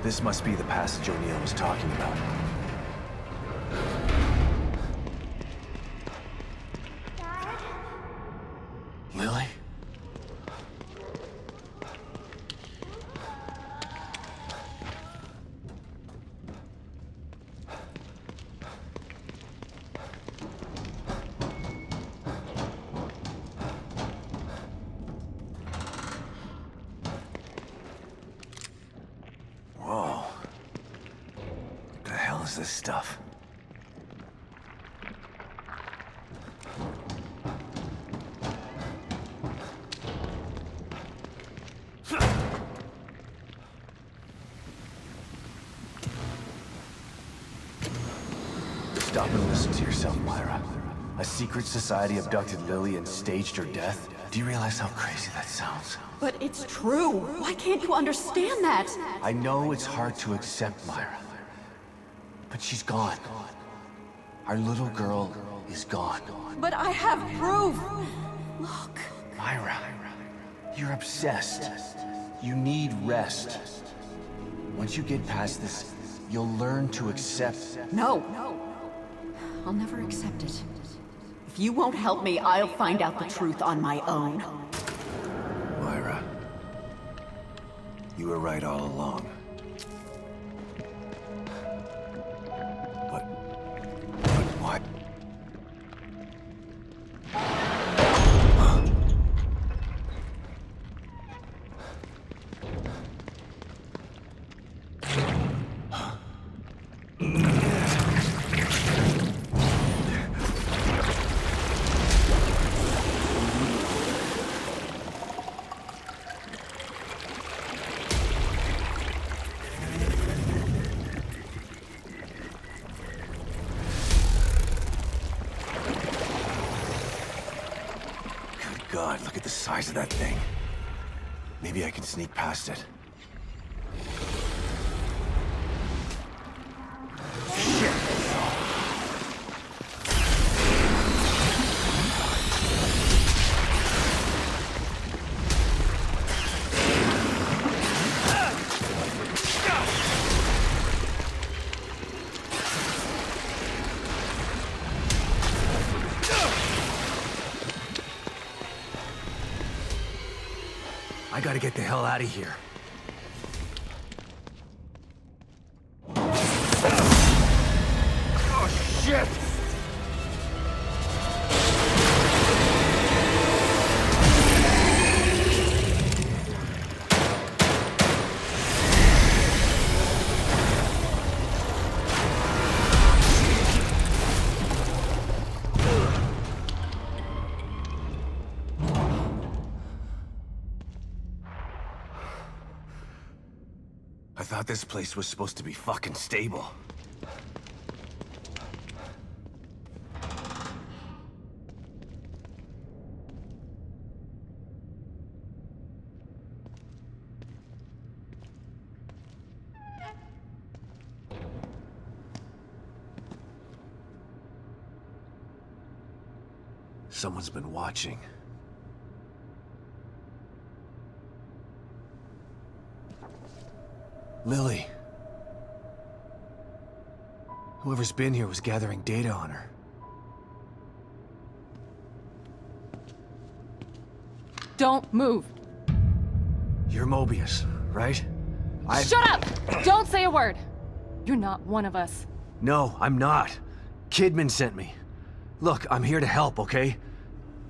This must be the passage O'Neill was talking about. Dad? Lily? Whoa. What the hell is this stuff? Stop and listen to yourself, Myra. A secret society abducted Lily and staged her death? Do you realize how crazy that sounds? But it's true. Why can't you understand that? I know it's hard to accept, Myra. But she's gone. Our little girl is gone. But I have proof. Look. Myra, you're obsessed. You need rest. Once you get past this, you'll learn to accept. No. I'll never accept it. If you won't help me, I'll find out the truth on my own. Myra, you were right all along. But why? God, look at the size of that thing. Maybe I can sneak past it. Shit! I gotta get the hell out of here. Oh, shit! I thought this place was supposed to be fucking stable. Someone's been watching. Lily. Whoever's been here was gathering data on her. Don't move. You're Mobius, right? Shut up! Don't say a word. You're not one of us. No, I'm not. Kidman sent me. Look, I'm here to help, okay?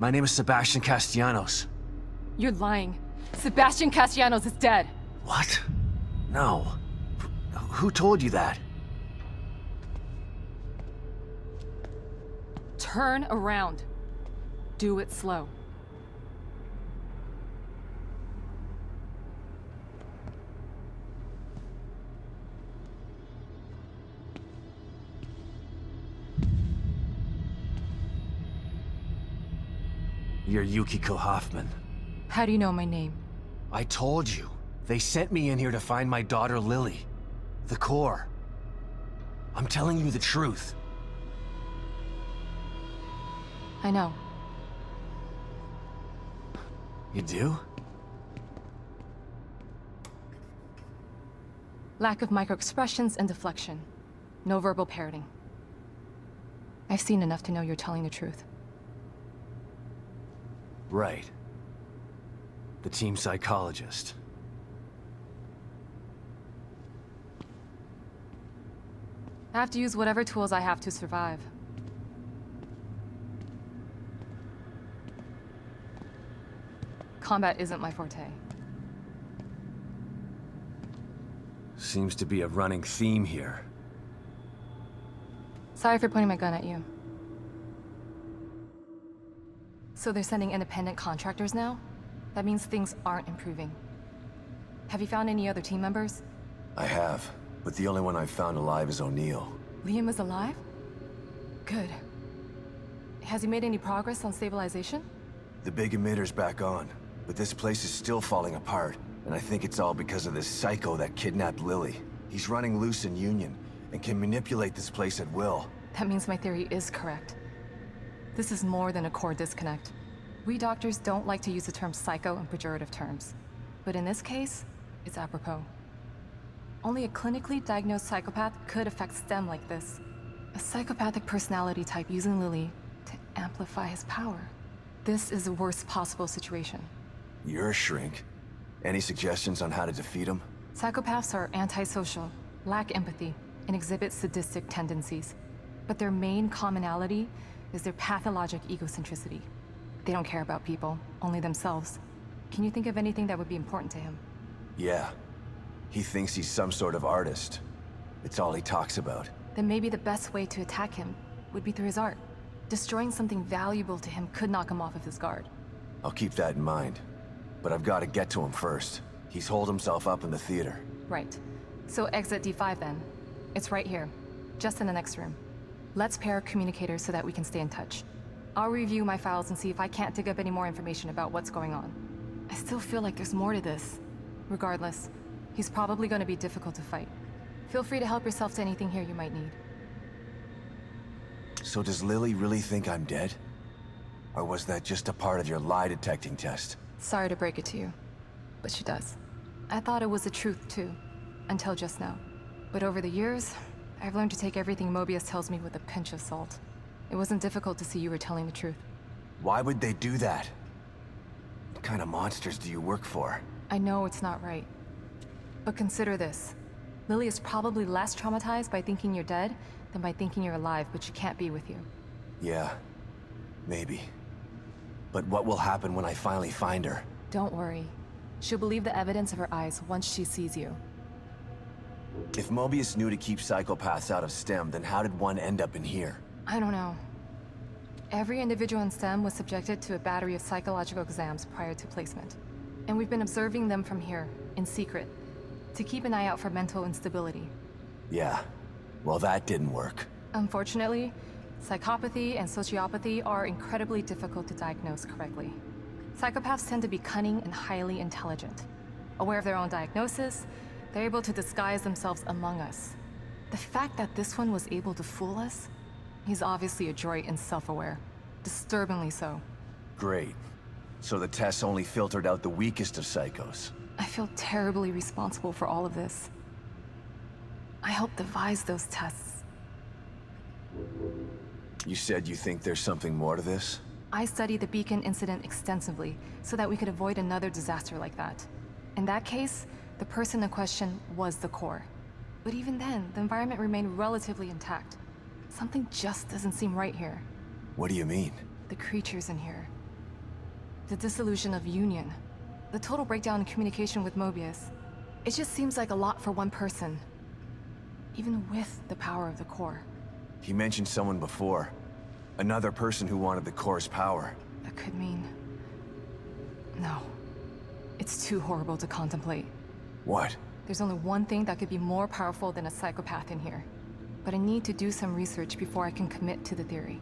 My name is Sebastian Castellanos. You're lying. Sebastian Castellanos is dead. What? No. Who told you that? Turn around. Do it slow. You're Yukiko Hoffman. How do you know my name? I told you. They sent me in here to find my daughter Lily. The core. I'm telling you the truth. I know. You do? Lack of micro-expressions and deflection. No verbal parroting. I've seen enough to know you're telling the truth. Right. The team psychologist. I have to use whatever tools I have to survive. Combat isn't my forte. Seems to be a running theme here. Sorry for pointing my gun at you. So they're sending independent contractors now? That means things aren't improving. Have you found any other team members? I have, but the only one I've found alive is O'Neill. Liam is alive? Good. Has he made any progress on stabilization? The big emitter's back on, but this place is still falling apart, and I think it's all because of this psycho that kidnapped Lily. He's running loose in Union, and can manipulate this place at will. That means my theory is correct. This is more than a core disconnect. We doctors don't like to use the term psycho in pejorative terms, but in this case, it's apropos. Only a clinically diagnosed psychopath could affect STEM like this. A psychopathic personality type using Lily to amplify his power. This is the worst possible situation. You're a shrink. Any suggestions on how to defeat him? Psychopaths are antisocial, lack empathy, and exhibit sadistic tendencies. But their main commonality is their pathologic egocentricity. They don't care about people, only themselves. Can you think of anything that would be important to him? Yeah. He thinks he's some sort of artist. It's all he talks about. Then maybe the best way to attack him would be through his art. Destroying something valuable to him could knock him off of his guard. I'll keep that in mind. But I've got to get to him first. He's holed himself up in the theater. Right. So exit D5 then. It's right here, just in the next room. Let's pair communicators so that we can stay in touch. I'll review my files and see if I can't dig up any more information about what's going on. I still feel like there's more to this. Regardless, he's probably going to be difficult to fight. Feel free to help yourself to anything here you might need. So does Lily really think I'm dead? Or was that just a part of your lie detecting test? Sorry to break it to you, but she does. I thought it was the truth too, until just now. But over the years, I've learned to take everything Mobius tells me with a pinch of salt. It wasn't difficult to see you were telling the truth. Why would they do that? What kind of monsters do you work for? I know it's not right. But consider this. Lily is probably less traumatized by thinking you're dead than by thinking you're alive, but she can't be with you. Yeah, maybe. But what will happen when I finally find her? Don't worry. She'll believe the evidence of her eyes once she sees you. If Mobius knew to keep psychopaths out of STEM, then how did one end up in here? I don't know. Every individual in STEM was subjected to a battery of psychological exams prior to placement. And we've been observing them from here, in secret, to keep an eye out for mental instability. Yeah, well that didn't work. Unfortunately, psychopathy and sociopathy are incredibly difficult to diagnose correctly. Psychopaths tend to be cunning and highly intelligent. Aware of their own diagnosis, they're able to disguise themselves among us. The fact that this one was able to fool us, he's obviously adroit and self-aware. Disturbingly so. Great. So the tests only filtered out the weakest of psychos. I feel terribly responsible for all of this. I helped devise those tests. You said you think there's something more to this? I studied the Beacon incident extensively so that we could avoid another disaster like that. In that case, the person in question was the core. But even then, the environment remained relatively intact. Something just doesn't seem right here. What do you mean? The creatures in here. The dissolution of Union. The total breakdown in communication with Mobius. It just seems like a lot for one person. Even with the power of the core. He mentioned someone before. Another person who wanted the core's power. That could mean... No. It's too horrible to contemplate. What? There's only one thing that could be more powerful than a psychopath in here. But I need to do some research before I can commit to the theory.